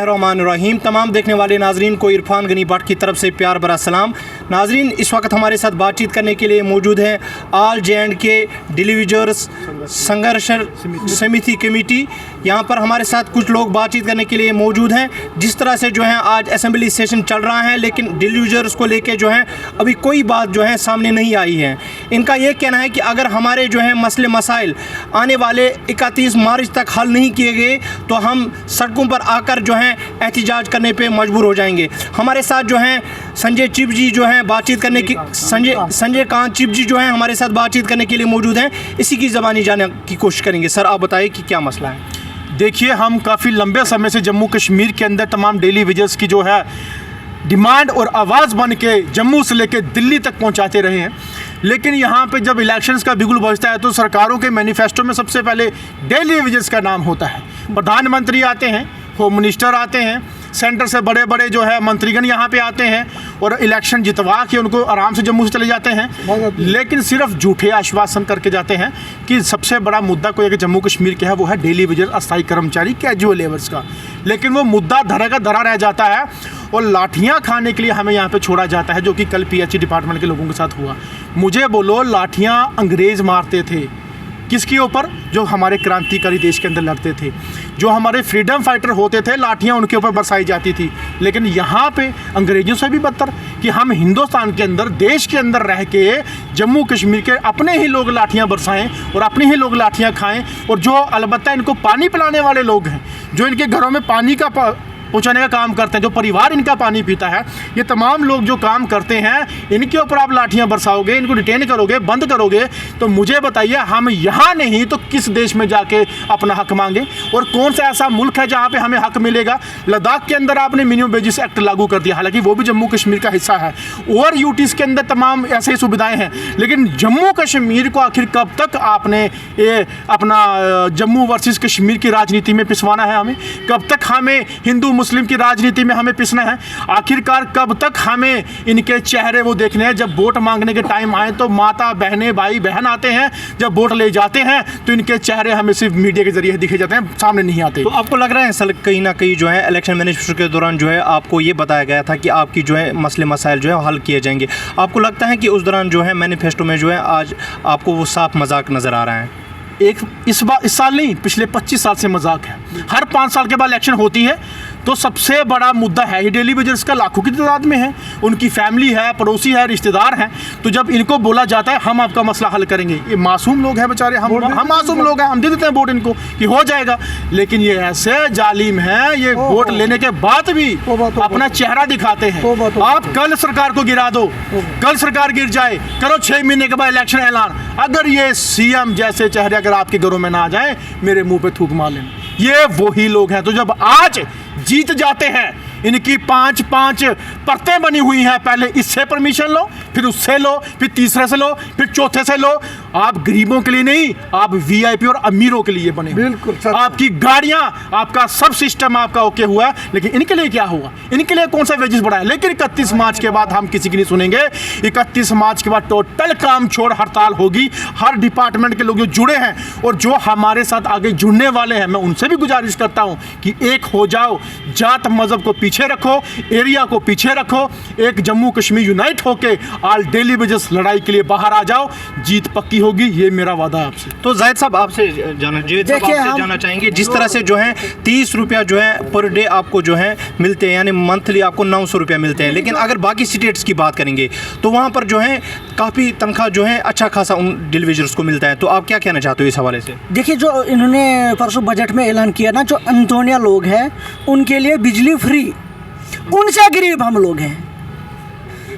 बिस्मिल्लाहिर्रहमानिर्रहीम। तमाम देखने वाले नाजरीन को इरफान गनी भट्ट की तरफ से प्यार भरा सलाम। नाजरीन, इस वक्त हमारे साथ बातचीत करने के लिए मौजूद हैं ऑल J&K डिलीविजर्स संघर्ष समिति कमेटी। यहाँ पर हमारे साथ कुछ लोग बातचीत करने के लिए मौजूद हैं। जिस तरह से जो है आज असेंबली सेशन चल रहा है, लेकिन डिलीविजर्स को लेके जो है अभी कोई बात जो है सामने नहीं आई है। इनका ये कहना है कि अगर हमारे जो है मसले मसाइल आने वाले 31 मार्च तक हल नहीं किए गए तो हम सड़कों पर आकर जो है एहतिजाज करने पे मजबूर हो जाएंगे। हमारे साथ जो हैं संजय चिप जी जो हैं बातचीत करने की संजय कांत चिप जी जो हैं हमारे साथ बातचीत करने के लिए मौजूद हैं। इसी की ज़बानी जानने की कोशिश करेंगे। सर, आप बताइए कि क्या मसला है। देखिए, हम काफ़ी लंबे समय से जम्मू कश्मीर के अंदर तमाम डेली वेजेस की जो है डिमांड और आवाज़ बन के जम्मू से लेकर दिल्ली तक पहुंचाते रहे हैं, लेकिन यहाँ पे जब इलेक्शंस का बिगुल बजता है तो सरकारों के मैनिफेस्टो में सबसे पहले डेली वेजेस का नाम होता है। प्रधानमंत्री आते हैं, होम मिनिस्टर आते हैं, सेंटर से बड़े बड़े जो है मंत्रीगण यहाँ पे आते हैं और इलेक्शन जितवा के उनको आराम से जम्मू से चले जाते हैं, लेकिन सिर्फ झूठे आश्वासन करके जाते हैं कि सबसे बड़ा मुद्दा कोई कि जम्मू कश्मीर के है वो है डेली वेजेस, अस्थायी कर्मचारी, कैजुअल लेबर्स का। लेकिन वो मुद्दा धरा का धरा रह जाता है और लाठियाँ खाने के लिए हमें यहाँ पे छोड़ा जाता है, जो कि कल PHE डिपार्टमेंट के लोगों के साथ हुआ। मुझे बोलो, लाठियाँ अंग्रेज़ मारते थे किसके ऊपर? जो हमारे क्रांतिकारी देश के अंदर लड़ते थे, जो हमारे फ्रीडम फाइटर होते थे, लाठियाँ उनके ऊपर बरसाई जाती थी। लेकिन यहाँ पे अंग्रेज़ों से भी बदतर कि हम हिंदुस्तान के अंदर, देश के अंदर रह के जम्मू कश्मीर के अपने ही लोग लाठियाँ बरसाएं और अपने ही लोग लाठियाँ खाएं। और जो अलबत्ता इनको पानी पिलाने वाले लोग हैं, जो इनके घरों में पानी का पहुँचाने का काम करते हैं, जो परिवार इनका पानी पीता है, ये तमाम लोग जो काम करते हैं, इनके ऊपर आप लाठियाँ बरसाओगे, इनको डिटेन करोगे, बंद करोगे, तो मुझे बताइए हम यहाँ नहीं तो किस देश में जाके अपना हक मांगे? और कौन सा ऐसा मुल्क है जहाँ पे हमें हक मिलेगा? लद्दाख के अंदर आपने मिनिमम वेजेस एक्ट लागू कर दिया, हालांकि वो भी जम्मू कश्मीर का हिस्सा है, और यूटीज़ के अंदर तमाम ऐसे सुविधाएँ हैं, लेकिन जम्मू कश्मीर को आखिर कब तक आपने ये अपना जम्मू वर्सेस कश्मीर की राजनीति में पिसवाना है? हमें कब तक हमें हिंदू मुस्लिम की राजनीति में हमें पिसना है? आखिरकार कब तक हमें इनके चेहरे वो देखने हैं? जब वोट मांगने के टाइम आए तो माता बहनें भाई बहन आते हैं, जब वोट ले जाते हैं तो इनके चेहरे हमें सिर्फ मीडिया के जरिए दिखे जाते हैं, सामने नहीं आते। तो आपको लग रहा है सर कहीं ना कहीं जो है इलेक्शन मैनिफेस्टो के दौरान जो है आपको ये बताया गया था कि आपकी जो है मसले मसाइल जो है हल किए जाएंगे? आपको लगता है कि उस दौरान जो है मैनिफेस्टो में जो है आज आपको वो साफ मजाक नज़र आ रहा है? इस साल नहीं, पिछले 25 साल से मजाक है। हर 5 साल के बाद इलेक्शन होती है तो सबसे बड़ा मुद्दा है ही डेली वेजर्स का, लाखों की तादाद में है, उनकी फैमिली है, पड़ोसी है, रिश्तेदार हैं। तो जब इनको बोला जाता है हम आपका मसला हल करेंगे, ये मासूम लोग हैं बेचारे, हम मासूम लोग हैं, हम दे देते हैं वोट इनको कि हो जाएगा। लेकिन ये ऐसे जालिम हैं, ये वोट लेने के बाद भी अपना चेहरा दिखाते हैं। आप कल सरकार को गिरा दो, कल सरकार गिर जाए, करो 6 महीने के बाद इलेक्शन ऐलान, अगर ये CM जैसे चेहरे अगर आपके घरों में ना आ जाए, मेरे मुंह पे थूक मार लेना। ये वही लोग हैं। तो जब आज जीत जाते हैं, इनकी 5-5 परतें बनी हुई हैं, पहले इससे परमिशन लो, फिर उससे लो, फिर तीसरे से लो, फिर चौथे से लो। आप गरीबों के लिए नहीं, आप VIP और अमीरों के लिए बने। बिल्कुल, आपकी गाड़ियां, आपका सब सिस्टम आपका ओके हुआ है, लेकिन इनके लिए क्या हुआ? इनके लिए कौन सा वेजेस बढ़ा है? लेकिन 31 मार्च के बाद हम किसी की नहीं सुनेंगे। 31 मार्च के बाद टोटल काम छोड़ हड़ताल होगी। हर डिपार्टमेंट के लोग जो जुड़े हैं और जो हमारे साथ आगे जुड़ने वाले हैं, मैं उनसे भी गुजारिश करता हूं कि एक हो जाओ, जात मजहब को पीछे रखो, एरिया को पीछे रखो, एक जम्मू कश्मीर यूनाइट होके ऑल डेली वेजेस लड़ाई के लिए बाहर आ जाओ, जीत पक्की होगी, ये मेरा वादा है आपसे। तो जाहिद साहब आपसे जाना चाहेंगे, जिस तरह से जो है 30 रुपया जो है पर डे आपको जो है मिलते हैं, यानी मंथली आपको 900 रुपया मिलते हैं, लेकिन अगर बाकी स्टेट्स की बात करेंगे तो वहाँ पर जो है काफ़ी तनख्वाह जो है अच्छा खासा उन डिलीविजर्स को मिलता है। तो आप क्या कहना चाहते हो इस हवाले से? देखिए, जो इन्होंने परसों बजट में ऐलान किया ना, जो अंतोनिया लोग हैं उनके लिए बिजली फ्री, उनसे गरीब हम लोग हैं।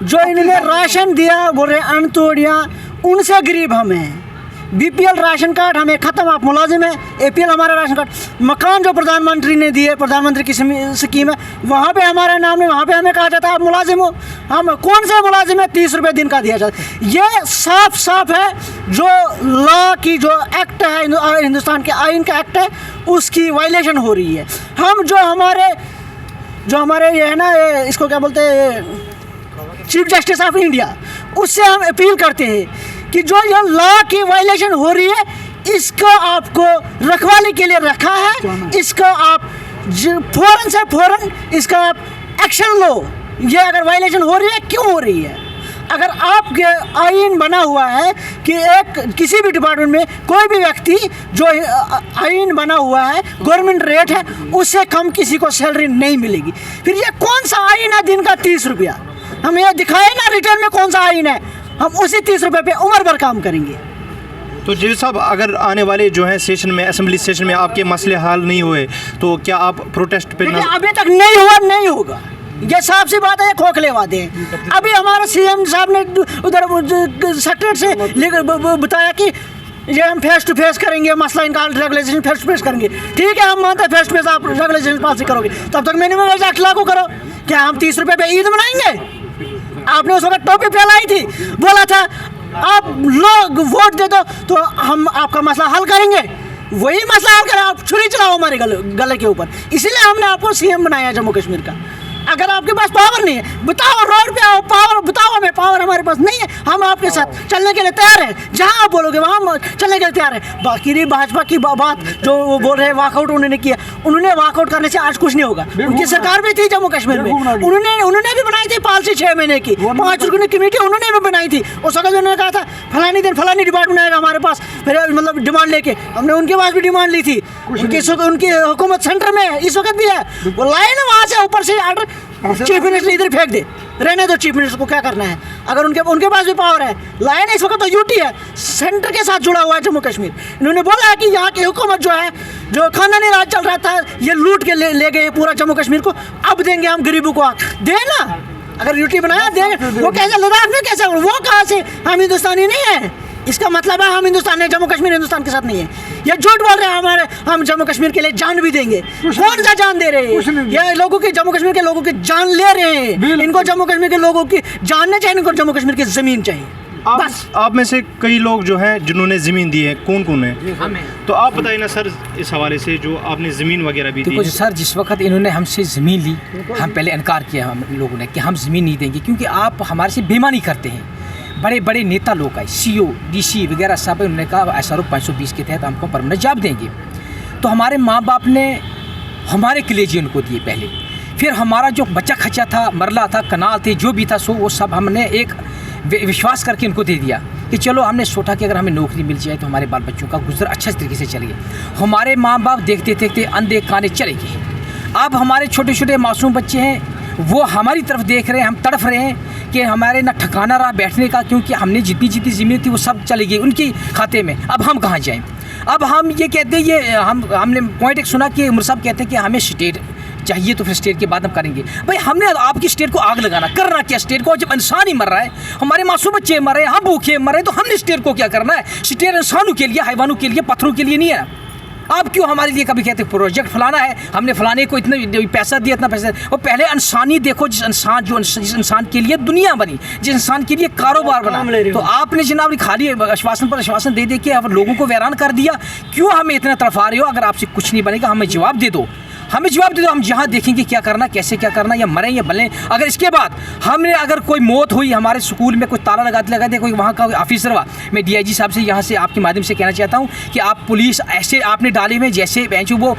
जो इन्होंने राशन दिया बोल रहे अंतोड़िया, उनसे गरीब हम हैं। BPL राशन कार्ड हमें ख़त्म, आप मुलाजिम हैं, APL हमारा राशन कार्ड, मकान जो प्रधानमंत्री ने दिए, प्रधानमंत्री की स्कीम है, वहाँ पे हमारा नाम है, वहाँ पे हमें कहा जाता है आप मुलाजिम हो। हम कौन से मुलाजिम है? 30 रुपये दिन का दिया जाता है। ये साफ साफ है, जो लॉ की जो एक्ट है, हिंदुस्तान के आइन का एक्ट है, उसकी वायलेशन हो रही है। हम जो हमारे ये है ना, इसको क्या बोलते हैं, चीफ जस्टिस ऑफ इंडिया, उससे हम अपील करते हैं कि जो ये लॉ की वायलेशन हो रही है, इसको आपको रखवाली के लिए रखा है, इसको आप फ़ौरन से फ़ौरन इसका एक्शन लो। ये अगर वायलेशन हो रही है, क्यों हो रही है? अगर आपके आईन बना हुआ है कि किसी भी डिपार्टमेंट में कोई भी व्यक्ति जो आईन बना हुआ है, गवर्नमेंट रेट है, उससे कम किसी को सैलरी नहीं मिलेगी। फिर ये कौन सा आईन है दिन का 30 रुपया? हम ये दिखाए ना रिटर्न में कौन सा आईन है, हम उसी 30 रुपये पे उम्र भर काम करेंगे। तो जी साहब, अगर आने वाले जो है सेशन में, असेंबली सेशन में आपके मसले हल नहीं हुए तो क्या आप प्रोटेस्ट पे अभी तक नहीं हुआ, नहीं होगा। ये साफ सी बात है, ये खोखले वादे हैं। अभी हमारे सीएम साहब ने उधर सेक्रेटरी से बताया कि ये हम फेस टू फेस करेंगे, मसला इनका रेगुलेशन फेस टू फेस करेंगे। ठीक है, हम मानते हैं फेस टू फेस आप रेगुलेशन पास करोगे, तब तक मिनिमम वेज एक्ट लागू करो। क्या हम 30 रुपये पे ईद मनाएंगे? आपने उस वक्त टोपी फैलाई थी, बोला था आप लोग वोट दे दो तो हम आपका मसला हल करेंगे। वही मसला हल करें, आप छुरी चलाओ हमारे गले के ऊपर। इसीलिए हमने आपको सीएम बनाया जम्मू कश्मीर का। अगर आपके पास पावर नहीं है, बताओ, रोड पे आओ, पावर बताओ हमें। पावर हमारे पास नहीं है, हम आपके साथ चलने के लिए तैयार हैं। जहां आप बोलोगे वहां हम चलने के लिए तैयार हैं। बाकी रही भाजपा की बात जो वो बोल रहे हैं वॉकआउट उन्होंने किया, उन्होंने वॉकआउट करने से आज कुछ नहीं होगा। उनकी सरकार भी थी जम्मू कश्मीर में, उन्होंने भी बनाई थी पॉलिसी 6 महीने की, 5 रुपये की कमेटी उन्होंने भी बनाई थी। उस वक्त उन्होंने कहा था फलानी दिन फलानी डिपार्टमेंट आएगा हमारे पास, फिर मतलब डिमांड लेके हमने उनके पास भी डिमांड ली थी। उनकी हुकूमत सेंटर में इस वक्त भी है, वो लाए ना वहाँ से ऊपर से आर्डर, चीफ मिनिस्टर इधर फेंक दे, रहने दो चीफ मिनिस्टर को, क्या करना है? अगर उनके पास भी पावर है, लाए ना। इस वक्त तो यूटी है, सेंटर के साथ जुड़ा हुआ है जम्मू कश्मीर। इन्होंने बोला है कि यहाँ की हुकूमत जो है, जो खानदानी राज चल रहा था, ये लूट के ले गए पूरा जम्मू कश्मीर को, अब देंगे हम गरीबों को। देना, अगर यूटी बनाया देंगे। वो कैसे लद्दाख में कैसे, वो कहाँ से? हम हिंदुस्तानी नहीं है, इसका मतलब है हम हिंदुस्तान है, जम्मू कश्मीर हिंदुस्तान के साथ नहीं है। ये झूठ बोल रहे हैं हम जम्मू कश्मीर के लिए जान भी देंगे। कौन सा जान दे रहे हैं? ये लोगों की, जम्मू कश्मीर के लोगों की जान ले रहे हैं। इनको जम्मू कश्मीर के लोगों की जान नहीं चाहिए, इनको जम्मू कश्मीर की ज़मीन चाहिए। बस। आप में से कई लोग जो हैं जिन्होंने ज़मीन दी है, कौन कौन है? तो आप बताइए ना सर, इस हवाले से जो आपने ज़मीन वगैरह भी दी। देखो सर, जिस वक्त इन्होंने हमसे ज़मीन ली, हम पहले इनकार किया हम लोगों ने कि हम ज़मीन नहीं देंगे, क्योंकि आप हमारे से बेईमानी करते हैं। बड़े बड़े नेता लोग आए, CO, DC वगैरह सब, उन्होंने कहा SRO 520 के तहत हमको परमानेंट जॉब देंगे। तो हमारे माँ बाप ने हमारे कलेजे उनको दिए पहले, फिर हमारा जो बच्चा खच्चा था, मरला था, कनाल थे, जो भी था सो वो सब हमने एक विश्वास करके उनको दे दिया कि चलो, हमने सोचा कि अगर हमें नौकरी मिल जाए तो हमारे बाल बच्चों का गुजर अच्छे तरीके से चले। हमारे माँ बाप देखते देखते अंधे काने चले गए। अब हमारे छोटे छोटे मासूम बच्चे हैं, वो हमारी तरफ देख रहे हैं, हम तड़फ रहे हैं कि हमारे ना ठिकाना रहा बैठने का, क्योंकि हमने जितनी जितनी ज़मीन थी वो सब चली गई उनके खाते में। अब हम कहाँ जाएं? अब हम ये कहते हैं, ये हमने पॉइंट एक सुना कि उमर साहब कहते हैं कि हमें स्टेट चाहिए, तो फिर स्टेट के बाद हम करेंगे। भाई, हमने आपकी स्टेट को आग लगाना, करना क्या स्टेट को? जब इंसान ही मर रहा है, हमारे मासूम बच्चे मर रहे हैं, हम भूखे मर रहे हैं, तो हमने स्टेट को क्या करना है? स्टेट इंसानों के लिए, हैवानों के लिए, पत्थरों के लिए नहीं है। आप क्यों हमारे लिए कभी कहते प्रोजेक्ट फलाना है, हमने फलाने को इतना पैसा दिया, इतना पैसा? और पहले इंसानी देखो, जिस इंसान के लिए दुनिया बनी, जिस इंसान के लिए कारोबार बना, तो आपने जनाब खाली आश्वासन पर आश्वासन दे दे के अब लोगों को वैरान कर दिया। क्यों हमें इतना तरफा रहे हो? अगर आपसे कुछ नहीं बनेगा, हमें जवाब दे दो, हमें जवाब दे दो। हम जहाँ देखेंगे क्या करना, कैसे क्या करना, या मरें या बलें। अगर इसके बाद हमने अगर कोई मौत हुई, हमारे स्कूल में कोई ताला लगा दे कोई वहाँ का ऑफिसर हुआ, मैं DIG साहब से यहाँ से आपके माध्यम से कहना चाहता हूँ कि आप पुलिस ऐसे आपने डाले हुए जैसे वो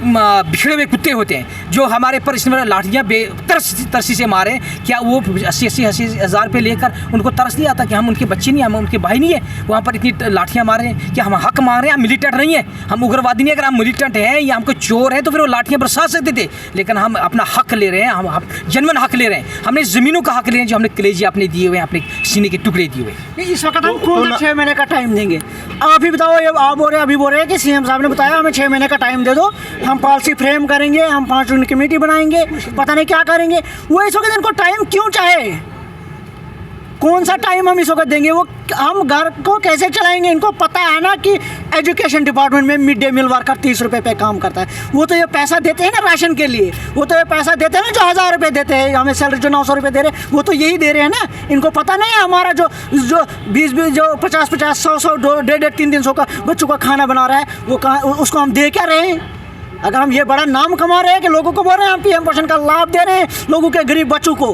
बिछड़े हुए कुत्ते होते हैं, जो हमारे पर इसमें लाठियाँ तरसी से मारे। क्या वो 80 हज़ार रुपये लेकर उनको तरस नहीं आता कि हम उनके बच्चे नहीं, हम उनके भाई नहीं है, वहाँ पर इतनी लाठियाँ मार रहे हैं? क्या हम हक मांग रहे हैं? हम मिलिटेंट नहीं है, हम उग्रवादी नहीं। अगर हम मिलिटेंट हैं या हमको चोर हैं तो फिर वो लाठियाँ बरसा सकते थे, लेकिन हम अपना हक ले रहे हैं, हम जनमन हक ले रहे हैं। हमने ज़मीनों का हक ले रहे हैं, जो हमने कलेजे अपने दिए हुए हैं, अपने सीने के टुकड़े दिए हुए। इस वक्त हम कौन 6 महीने का टाइम देंगे? आप ही बताओ, ये आप बोल रहे हैं, अभी बोल रहे हैं कि CM साहब ने बताया हमें 6 महीने का टाइम दे दो, हम पॉलिसी फ्रेम करेंगे, हम 5 जून कमेटी बनाएंगे, पता नहीं क्या करेंगे। वो इस वक्त इनको टाइम क्यों चाहे? कौन सा टाइम हम इस वक्त देंगे? वो हम घर को कैसे चलाएंगे? इनको पता है ना कि एजुकेशन डिपार्टमेंट में मिड डे मील वर्कर 30 रुपये पे काम करता है। वो तो ये पैसा देते हैं ना राशन के लिए, वो तो ये पैसा देते हैं ना, जो 1000 रुपये देते हैं हमें सैलरी, जो 900 रुपये दे रहे हैं, वो तो यही दे रहे हैं ना। इनको पता नहीं है हमारा जो 20 जो 50 100 150 300 का बच्चों का खाना बना रहा है, वो कहाँ, उसको हम दे क्या रहे हैं? अगर हम ये बड़ा नाम कमा रहे हैं कि लोगों को बोल रहे हैं हम PM पोषण का लाभ दे रहे हैं लोगों के गरीब बच्चों को,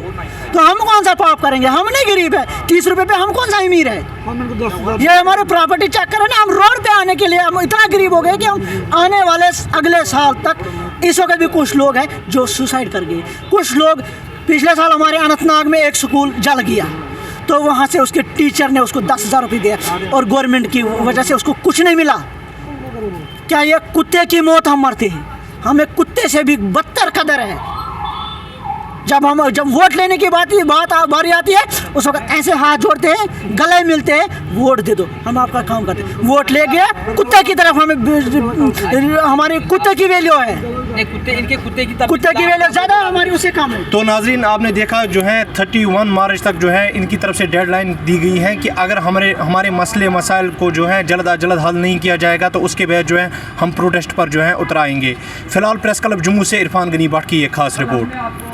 तो हम कौन सा पाप करेंगे? हम नहीं गरीब है, 30 रुपये पे हम कौन सा अमीर है? ये हमारे प्रॉपर्टी चेक करें ना, हम रोड पे आने के लिए हम इतना गरीब हो गए कि हम आने वाले अगले साल तक इस वक्त भी कुछ लोग हैं जो सुसाइड कर गए। कुछ लोग, पिछले साल हमारे अनंतनाग में एक स्कूल जल गया, तो वहाँ से उसके टीचर ने उसको 10,000 रुपये दिया और गवर्नमेंट की वजह से उसको कुछ नहीं मिला। क्या ये कुत्ते की मौत हम मरते हैं? हमें कुत्ते से भी बदतर कदर है। जब वोट लेने की बारी आती है, उस वक्त ऐसे हाथ जोड़ते हैं, गले मिलते हैं, वोट दे दो, हम आपका काम करते हैं। वोट ले गया, कुत्ते की तरफ हमें, हमारी कुत्ते की वैल्यू है, कुत्ते की वैल्यू ज़्यादा हमारी उससे कम है। तो नाजरीन, आपने देखा जो है 31 मार्च तक जो है इनकी तरफ से डेडलाइन दी गई है कि अगर हमारे मसले मसाइल को जो है जल्द अज जल्द हल नहीं किया जाएगा तो उसके बाद जो है हम प्रोटेस्ट पर जो है उतर आएंगे। फ़िलहाल प्रेस क्लब जम्मू से इरफान गनी भट्ट की एक खास रिपोर्ट।